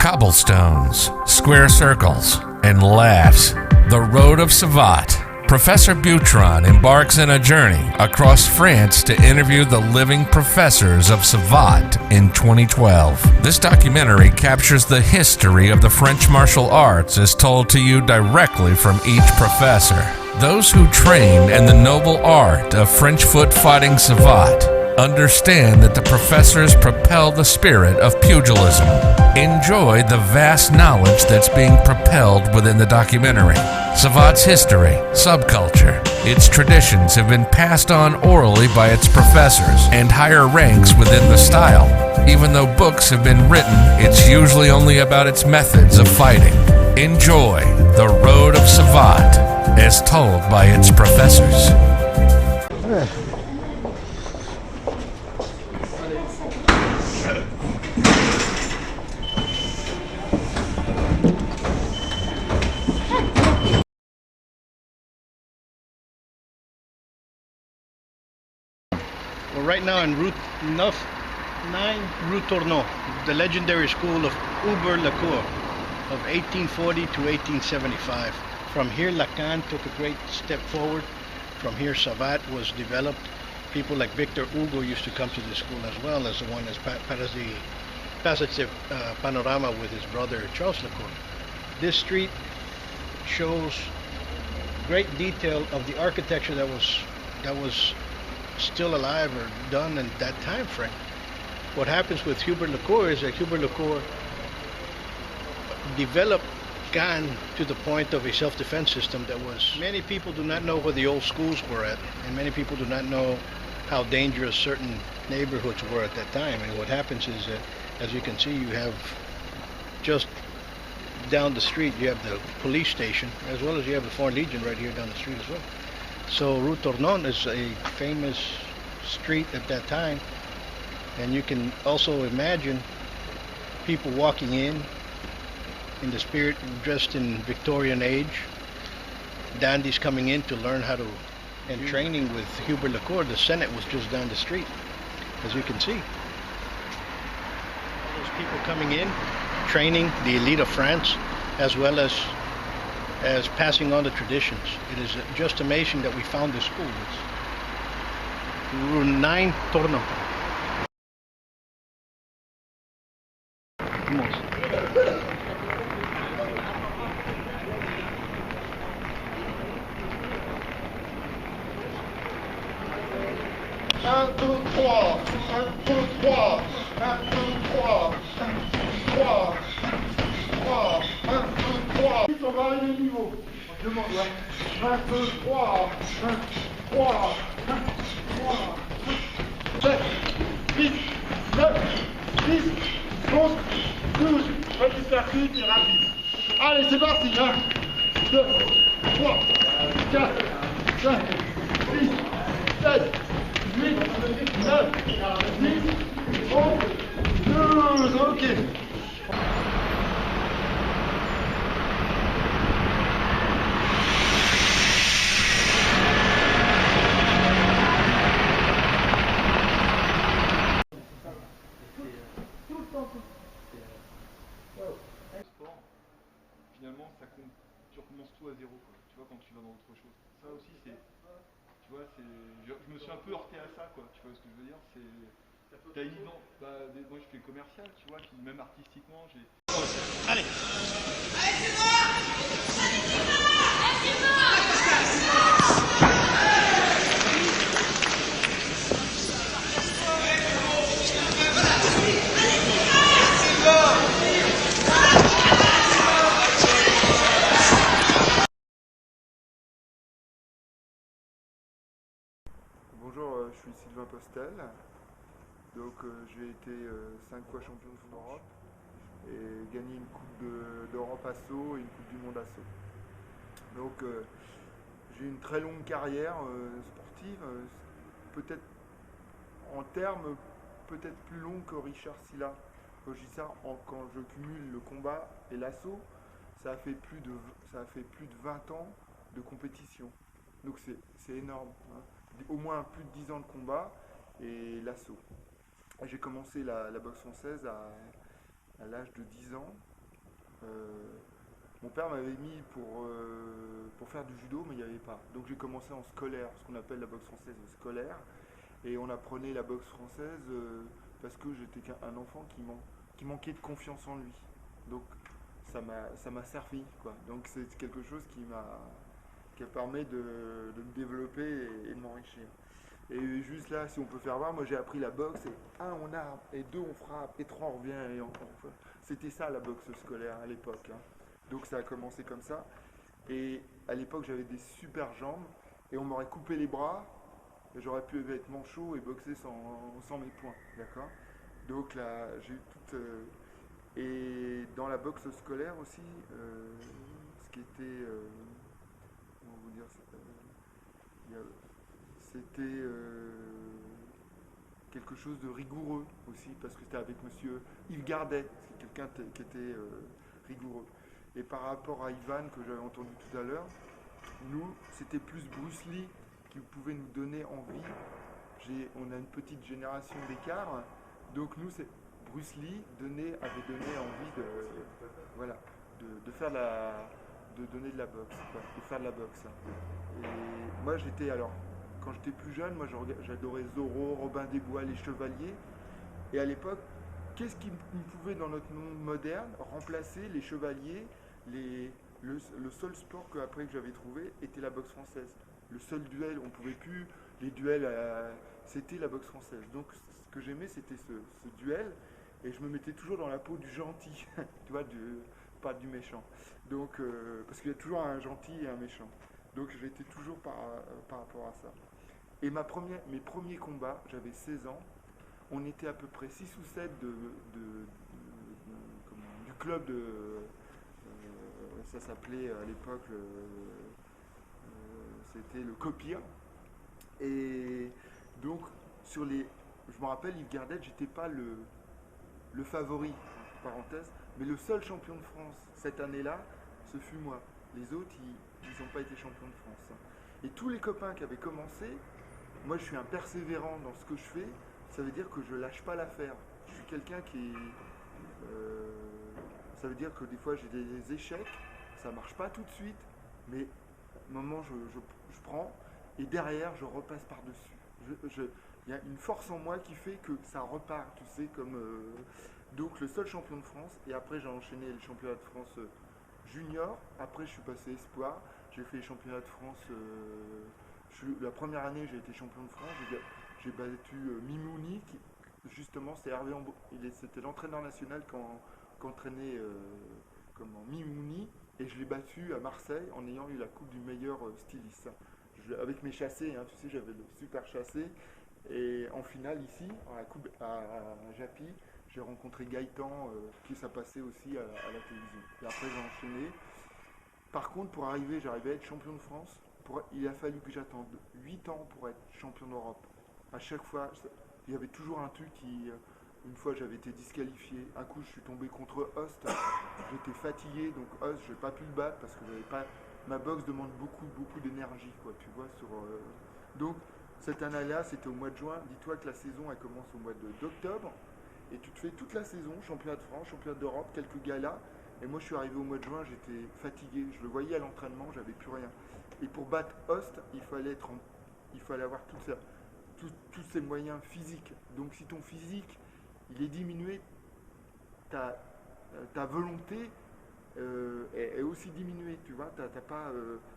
cobblestones, square circles, and laughs. The Road of Savate. Professor Butron embarks on a journey across France to interview the living professors of Savate in 2012. This documentary captures the history of the French martial arts as told to you directly from each professor. Those who trained in the noble art of French foot fighting Savate understand that the professors propel the spirit of pugilism. Enjoy the vast knowledge that's being propelled within the documentary. Savate's history, subculture, its traditions have been passed on orally by its professors and higher ranks within the style. Even though books have been written, it's usually only about its methods of fighting. Enjoy The Road of Savate as told by its professors. We're right now in Route 9, Rue Tournon, the legendary school of Hubert Lacour of 1840 to 1875. From here, Lacan took a great step forward. From here, Savate was developed. People like Victor Hugo used to come to this school as well as the one as Passage Panorama with his brother Charles Lacour. This street shows great detail of the architecture that was still alive or done in that time frame. What happens with Hubert Lacour is that Hubert Lacour developed Cannes to the point of a self-defense system that was, many people do not know where the old schools were at, and many people do not know how dangerous certain neighborhoods were at that time. And what happens is that, as you can see, you have just down the street, you have the police station, as well as you have the Foreign Legion right here down the street as well. So Rue Tournon is a famous street at that time, and you can also imagine people walking in the spirit dressed in Victorian age, dandies coming in to learn how to, and training with Hubert Lacour. The Senate was just down the street, as you can see. All those people coming in, training the elite of France, as well as passing on the traditions. It is just amazing that we found this school. It's Rue 9 Tournon. Un, deux, trois, un, deux, trois, un, deux, trois, un, trois, trois, un, deux, trois. On va arriver au niveau. Je demande, ouais. 23, 23, 23, 7, 8, 9, 10, 11, 12. Vas-y, faire vite et rapide. Allez, c'est parti. 1, 2, 3, 4, 5, 6, 7, 8, 9, 10, 11, 12. Ok. Finalement, ça compte, tu recommences tout à zéro, quoi. Tu vois, quand tu vas dans autre chose. Ça aussi, c'est, tu vois, c'est, je me suis un peu heurté à ça, quoi. Tu vois ce que je veux dire? C'est, t'as une idée, bah, moi je fais commercial, tu vois, puis même artistiquement, j'ai. Allez. Bonjour, je suis Sylvain Postel. Donc j'ai été 5 fois champion d'Europe et gagné une coupe d'Europe assaut et une coupe du monde assaut. Donc j'ai une très longue carrière sportive, peut-être en termes peut-être plus long que Richard Silla. Quand je dis ça, quand je cumule le combat et l'assaut, ça a fait plus de 20 ans de compétition. Donc c'est énorme, hein. Au moins plus de 10 ans de combat et l'assaut. J'ai commencé la boxe française à l'âge de 10 ans Mon père m'avait mis pour faire du judo, mais il n'y avait pas. Donc j'ai commencé en scolaire, ce qu'on appelle la boxe française scolaire. Et on apprenait la boxe française parce que j'étais un enfant qui manquait de confiance en lui. Donc ça m'a servi, quoi. Donc c'est quelque chose qui permet de me développer et de m'enrichir. Et juste là, si on peut faire voir, moi j'ai appris la boxe, et un on arme, et deux on frappe, et trois on revient, et encore. C'était ça la boxe scolaire à l'époque, hein. Donc ça a commencé comme ça. Et à l'époque j'avais des super jambes, et on m'aurait coupé les bras, et j'aurais pu être manchot et boxer sans mes poings, d'accord. Donc là, j'ai eu toute... et dans la boxe scolaire aussi, ce qui était... comment vous dire c'était quelque chose de rigoureux aussi, parce que c'était avec monsieur Yves Gardet, c'est quelqu'un qui était rigoureux. Et par rapport à Ivan, que j'avais entendu tout à l'heure, nous, c'était plus Bruce Lee qui pouvait nous donner envie. On a une petite génération d'écart, donc nous, c'est Bruce Lee avait donné envie de faire de donner de la boxe, quoi, de faire de la boxe. Et moi, quand j'étais plus jeune, moi j'adorais Zorro, Robin des Bois, les Chevaliers. Et à l'époque, qu'est-ce qui pouvait dans notre monde moderne remplacer les chevaliers? Le seul sport que j'avais trouvé était la boxe française. Le seul duel, on pouvait plus, les duels, c'était la boxe française. Donc ce que j'aimais, c'était ce duel, et je me mettais toujours dans la peau du gentil, tu vois, pas du méchant. Donc, parce qu'il y a toujours un gentil et un méchant. Donc j'étais toujours par rapport à ça. Et mes premiers combats, j'avais 16 ans, on était à peu près 6 ou 7 du club de... ça s'appelait à l'époque, c'était le Copir. Et donc, je me rappelle, Yves Gardet, j'étais pas le favori, parenthèse, mais le seul champion de France cette année-là, ce fut moi. Les autres, ils n'ont pas été champions de France. Et tous les copains qui avaient commencé, moi je suis un persévérant dans ce que je fais, ça veut dire que je lâche pas l'affaire. Je suis quelqu'un ça veut dire que des fois j'ai des échecs, ça marche pas tout de suite, mais à un moment je prends, et derrière je repasse par-dessus. Il y a une force en moi qui fait que ça repart, tu sais, comme... donc le seul champion de France, et après j'ai enchaîné le championnat de France junior, après je suis passé espoir, j'ai fait les championnats de France, la première année j'ai été champion de France, j'ai battu Mimouni, justement c'est Hervé c'était l'entraîneur national qu'entraînait Mimouni, et je l'ai battu à Marseille en ayant eu la coupe du meilleur styliste. Avec mes chassés, hein, tu sais, j'avais le super chassé, et en finale ici, à Japy, j'ai rencontré Gaëtan, qui ça passait aussi à la télévision. Et après j'ai enchaîné. Par contre, j'arrivais à être champion de France. Il a fallu que j'attende 8 ans pour être champion d'Europe. À chaque fois, il y avait toujours un truc une fois j'avais été disqualifié. Un coup, je suis tombé contre Host. J'étais fatigué, donc Host, je n'ai pas pu le battre parce que ma boxe demande beaucoup d'énergie, quoi, tu vois. Donc, cette année-là, c'était au mois de juin. Dis-toi que la saison, elle commence au mois d'octobre. Et tu te fais toute la saison, championnat de France, championnat d'Europe, quelques galas. Et moi, je suis arrivé au mois de juin, j'étais fatigué. Je le voyais à l'entraînement, j'avais plus rien. Et pour battre Host, il fallait avoir tous ces moyens physiques. Donc, si ton physique, il est diminué, ta volonté est aussi diminuée, tu vois.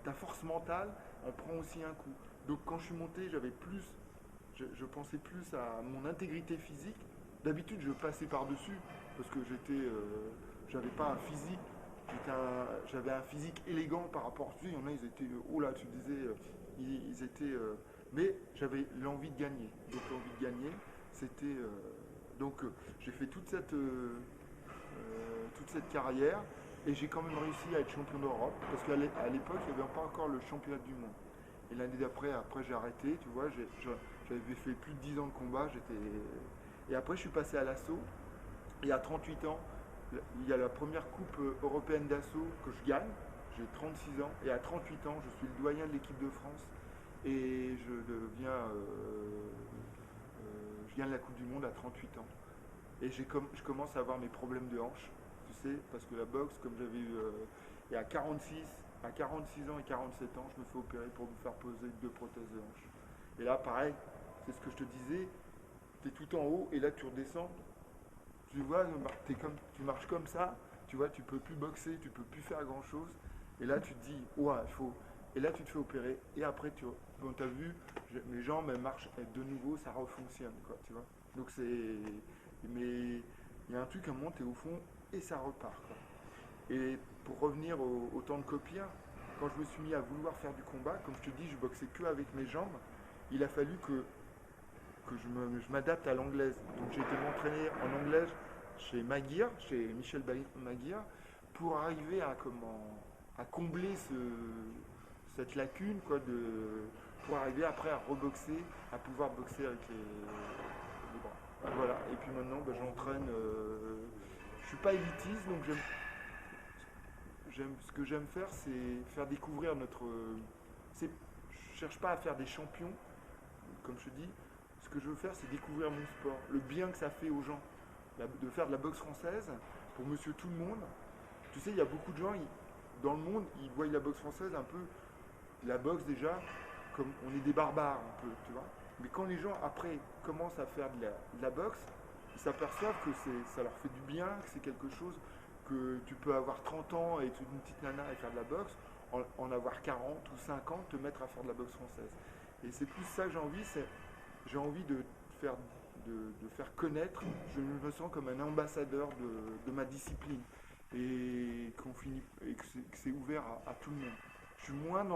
Ta force mentale, on prend aussi un coup. Donc, quand je suis monté, je pensais plus à mon intégrité physique. D'habitude, je passais par-dessus parce que j'avais pas un physique, j'avais un physique élégant par rapport. Tu sais, il y en a, ils étaient, oh là, tu disais, ils étaient, mais j'avais l'envie de gagner. Donc l'envie de gagner, c'était, j'ai fait toute cette carrière, et j'ai quand même réussi à être champion d'Europe parce qu'à l'époque, il n'y avait pas encore le championnat du monde. Et l'année d'après, j'ai arrêté, tu vois, j'avais fait plus de 10 ans de combat, et après, je suis passé à l'assaut. Et à 38 ans, il y a la première coupe européenne d'assaut que je gagne. J'ai 36 ans. Et à 38 ans, je suis le doyen de l'équipe de France. Et je gagne la Coupe du Monde à 38 ans. Et je commence à avoir mes problèmes de hanche. tu sais, parce que la boxe, comme j'avais eu, et à 46 ans et 47 ans, je me fais opérer pour me faire poser 2 prothèses de hanche. Et là, pareil, c'est ce que je te disais, tu es tout en haut et là tu redescends. Tu vois, tu marches comme ça, tu vois, tu peux plus boxer, tu peux plus faire grand chose. Et là tu te dis, ouais, il faut. Et là tu te fais opérer. Et après, tu as vu, mes jambes elles marchent et de nouveau, ça refonctionne, quoi, tu vois. Donc c'est. Mais il y a un truc, à un moment, tu es au fond et ça repart, quoi. Et pour revenir au temps de copier, quand je me suis mis à vouloir faire du combat, comme je te dis, je boxais que avec mes jambes, il a fallu que je m'adapte à l'anglaise. Donc j'ai été m'entraîner en anglaise chez Maguire, chez Michel Maguire, pour arriver à combler cette lacune, quoi, pour arriver après à reboxer, à pouvoir boxer avec les bras. Voilà. Et puis maintenant, j'entraîne. Je suis pas élitiste, donc ce que j'aime faire, c'est faire découvrir je cherche pas à faire des champions, comme je te dis. Ce que je veux faire, c'est découvrir mon sport, le bien que ça fait aux gens, de faire de la boxe française pour monsieur tout le monde. Tu sais, il y a beaucoup de gens dans le monde, ils voient la boxe française un peu, la boxe déjà, comme on est des barbares un peu, tu vois. Mais quand les gens après commencent à faire de la boxe, ils s'aperçoivent que ça leur fait du bien, que c'est quelque chose que tu peux avoir 30 ans et être une petite nana et faire de la boxe, en avoir 40 ou 50, te mettre à faire de la boxe française. Et c'est plus ça que j'ai envie de faire connaître. Je me sens comme un ambassadeur de ma discipline et que c'est ouvert à tout le monde. Je suis moins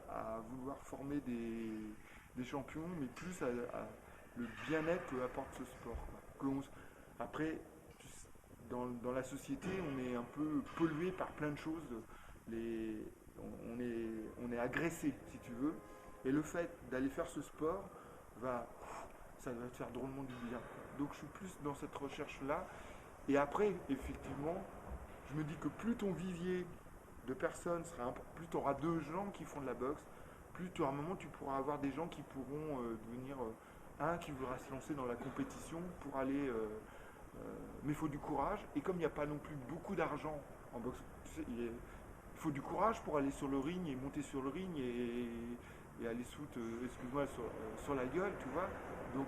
à vouloir former des champions, mais plus à le bien-être que apporte ce sport, quoi. Après, dans la société, on est un peu pollué par plein de choses. On est agressé, si tu veux. Et le fait d'aller faire ce sport, ça va te faire drôlement du bien. Donc je suis plus dans cette recherche-là. Et après, effectivement, je me dis que plus ton vivier de personnes sera plus tu auras de gens qui font de la boxe, plus à un moment tu pourras avoir des gens qui pourront devenir un qui voudra se lancer dans la compétition pour aller. Mais il faut du courage. Et comme il n'y a pas non plus beaucoup d'argent en boxe, tu sais, il faut du courage pour aller sur le ring et monter sur le ring et aller excuse-moi, sur la gueule, tu vois. Donc,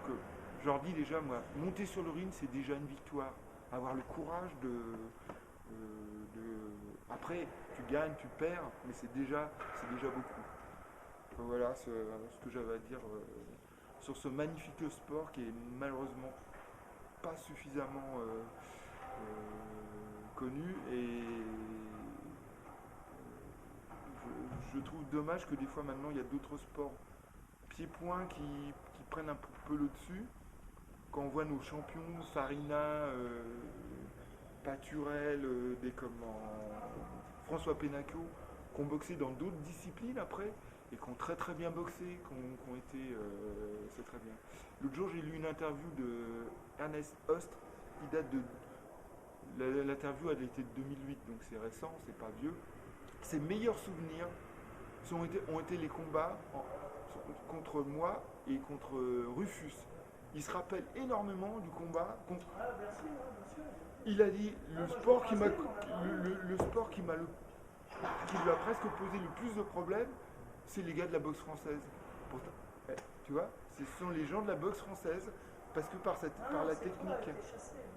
je leur dis déjà, moi, monter sur le ring, c'est déjà une victoire. Avoir le courage Après, tu gagnes, tu perds, mais c'est déjà beaucoup. Donc, voilà ce que j'avais à dire sur ce magnifique sport qui est malheureusement pas suffisamment connu et je trouve dommage que des fois maintenant il y a d'autres sports pieds-points qui prennent un peu le dessus. Quand on voit nos champions, Farina, Paturel, François Pénaco, qui ont boxé dans d'autres disciplines après et qui ont très très bien boxé, qui ont été, c'est très bien. L'autre jour j'ai lu une interview de Ernest Host qui date de, l'interview elle était de 2008, donc c'est récent, c'est pas vieux. Ses meilleurs souvenirs ont été les combats contre moi et contre Rufus. Il se rappelle énormément du combat contre. Il a dit le sport qui lui a presque posé le plus de problèmes, c'est les gars de la boxe française. Pourtant, tu vois, ce sont les gens de la boxe française parce que par la technique.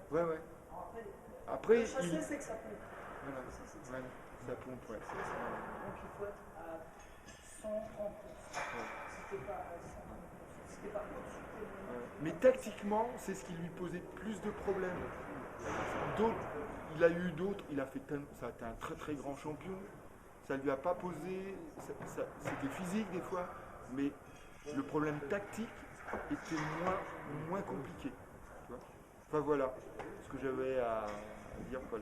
Ouais. Après, c'est que ça pompe. Voilà, ça pompe, ouais. Donc il faut être à 130%. C'était pas Mais tactiquement, c'est ce qui lui posait plus de problèmes. Il a fait ça a été un très très grand champion. Ça lui a pas posé, c'était physique des fois, mais le problème tactique était moins compliqué. Tu vois. Enfin voilà ce que j'avais à dire, Paul.